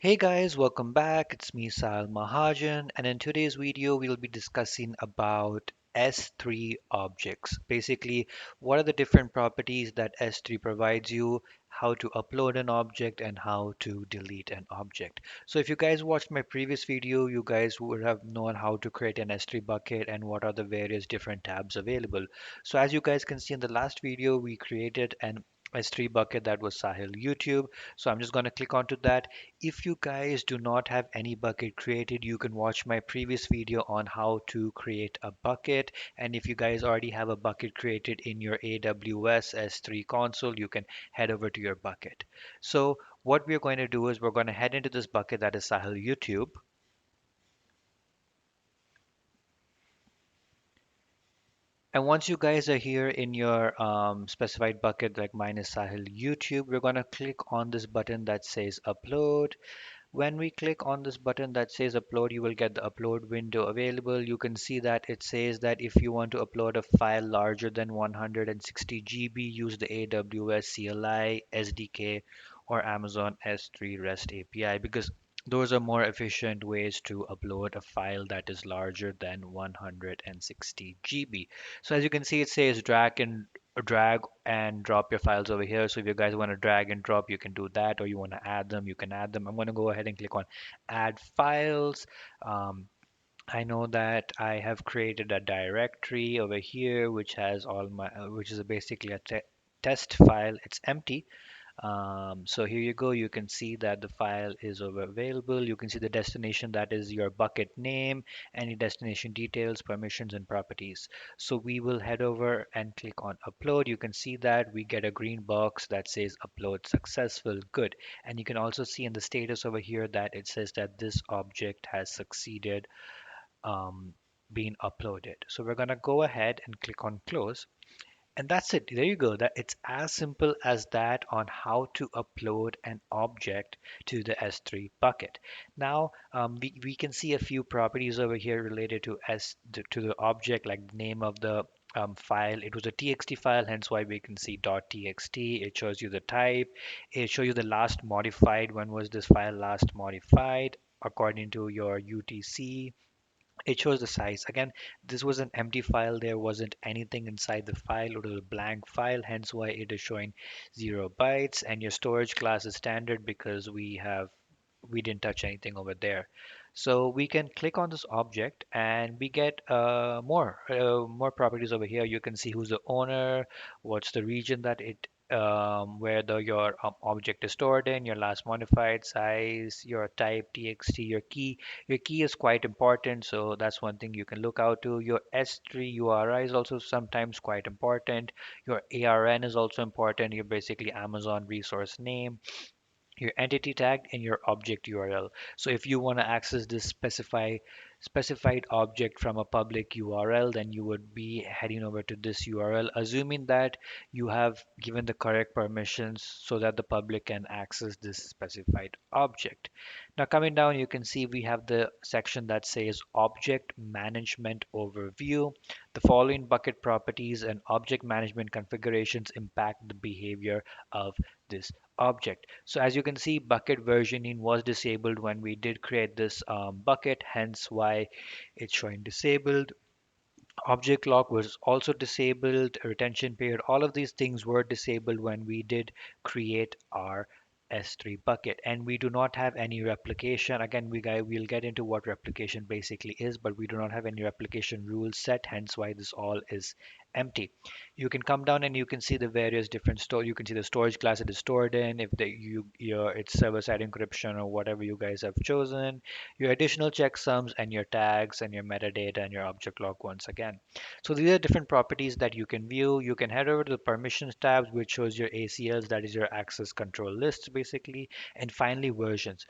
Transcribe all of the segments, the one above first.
Hey guys, welcome back. It's me, Sal Mahajan, and in today's video, we'll be discussing about S3 objects. Basically, what are the different properties that S3 provides you, how to upload an object, and how to delete an object. So if you guys watched my previous video, you guys would have known how to create an S3 bucket and what are the various different tabs available. So as you guys can see in the last video, we created an S3 bucket that was Sahil YouTube. So I'm just going to click onto that. If you guys do not have any bucket created, you can watch my previous video on how to create a bucket. And if you guys already have a bucket created in your AWS S3 console, you can head over to your bucket. So what we're going to do is we're going to head into this bucket that is Sahil YouTube. And once you guys are here in your specified bucket, like mine is Sahil YouTube, we're going to click on this button that says upload. When we click on this button that says upload, you will get the upload window available. You can see that it says that if you want to upload a file larger than 160 GB, use the AWS CLI, SDK, or Amazon S3 REST API because those are more efficient ways to upload a file that is larger than 160 GB. So as you can see, it says drag and drop your files over here. So if you guys want to drag and drop, you can do that, or you want to add them, you can add them. I'm going to go ahead and click on add files. Um, I know that I have created a directory over here, which has all my, which is basically a test file. It's empty. So here you go. You can see that the file is over available. You can see the destination, that is your bucket name, any destination details, permissions, and properties. So we will head over and click on upload. You can see that we get a green box that says upload successful. Good. And you can also see in the status over here that it says that this object has succeeded being uploaded. So we're going to go ahead and click on close. And that's it. There you go. That it's as simple as that on how to upload an object to the S3 bucket. Now we can see a few properties over here related to to the object, like the name of the file. It was a txt file, hence why we can see .txt. It shows you the type. It shows you the last modified. When was this file last modified? According to your UTC, it shows the size. Again, this was an empty file. There wasn't anything inside the file. It was a blank file, hence why it is showing 0 bytes. And your storage class is standard because we didn't touch anything over there. So we can click on this object and we get more properties over here. You can see who's the owner, what's the region that it where your object is stored in, your last modified size, your type, txt, your key. Your key is quite important, so that's one thing you can look out to. Your S3 URI is also sometimes quite important. Your ARN is also important. Your basically Amazon resource name, your entity tag, and your object URL. So if you want to access this specified object from a public URL, then you would be heading over to this URL, assuming that you have given the correct permissions so that the public can access this specified object. Now coming down, you can see we have the section that says Object Management Overview. The following bucket properties and object management configurations impact the behavior of this object. So as you can see, bucket versioning was disabled when we did create this bucket, hence why it's showing disabled. Object lock was also disabled, retention period, all of these things were disabled when we did create our S3 bucket. And we do not have any replication. Again, we'll get into what replication basically is, but we do not have any replication rules set, hence why this all is empty. You can come down and you can see the various different store. You can see the storage class it is stored in, if it's server-side encryption or whatever you guys have chosen, your additional checksums and your tags and your metadata and your object log once again. So these are different properties that you can view. You can head over to the permissions tabs, which shows your ACLs, that is your access control lists basically, and finally versions.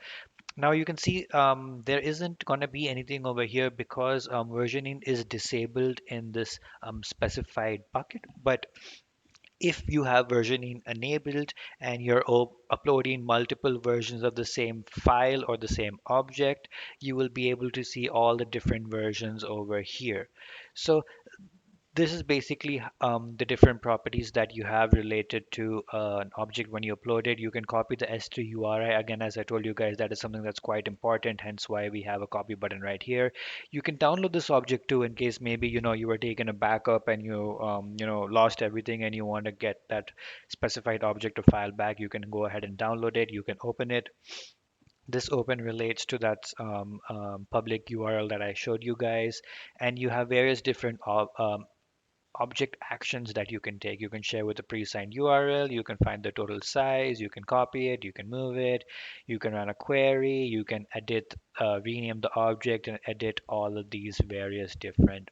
Now you can see there isn't going to be anything over here because versioning is disabled in this specified bucket. But if you have versioning enabled and you're uploading multiple versions of the same file or the same object, you will be able to see all the different versions over here. So This is basically the different properties that you have related to an object when you upload it. You can copy the S3 URI. Again, as I told you guys, that is something that's quite important, hence why we have a copy button right here. You can download this object too in case maybe you were taking a backup and you lost everything and you want to get that specified object or file back. You can go ahead and download it. You can open it. This open relates to that public URL that I showed you guys, and you have various different object actions that you can take. You can share with a pre-signed URL, you can find the total size, you can copy it, you can move it, you can run a query, you can edit, rename the object and edit all of these various different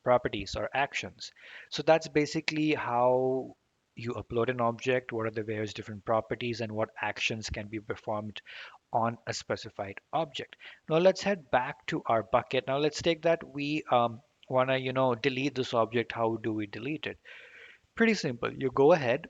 properties or actions. So that's basically how you upload an object, what are the various different properties and what actions can be performed on a specified object. Now let's head back to our bucket. Now let's take that we want to, delete this object. How do we delete it? Pretty simple. You go ahead,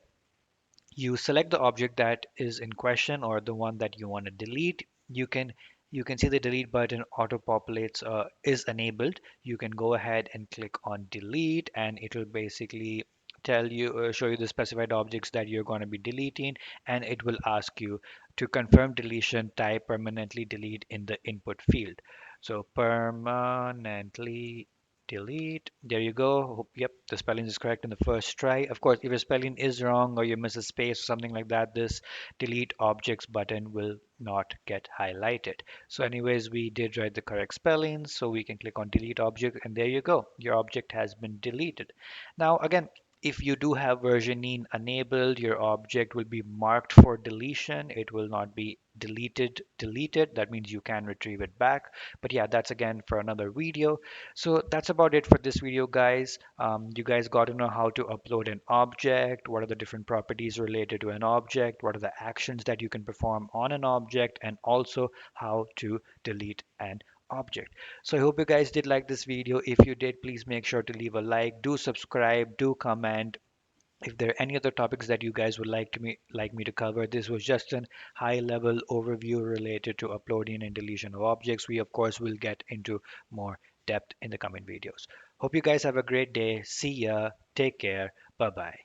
you select the object that is in question or the one that you want to delete. You can see the delete button auto populates is enabled. You can go ahead and click on delete and it will basically tell you show you the specified objects that you're going to be deleting, and it will ask you to confirm deletion, type permanently delete in the input field. So permanently delete. There you go. Yep, the spelling is correct in the first try. Of course, if your spelling is wrong or you miss a space or something like that, this delete objects button will not get highlighted. So anyways, we did write the correct spelling, so we can click on delete object and there you go. Your object has been deleted. Now again, if you do have versioning enabled, your object will be marked for deletion. It will not be deleted. That means you can retrieve it back. But yeah, that's again for another video. So that's about it for this video, guys. You guys got to know how to upload an object, what are the different properties related to an object, what are the actions that you can perform on an object, and also how to delete an object. So I hope you guys did like this video. If you did, please make sure to leave a like, do subscribe, do comment. If there are any other topics that you guys would like me to cover, this was just a high level overview related to uploading and deletion of objects. We of course will get into more depth in the coming videos. Hope you guys have a great day. See ya. Take care. Bye bye.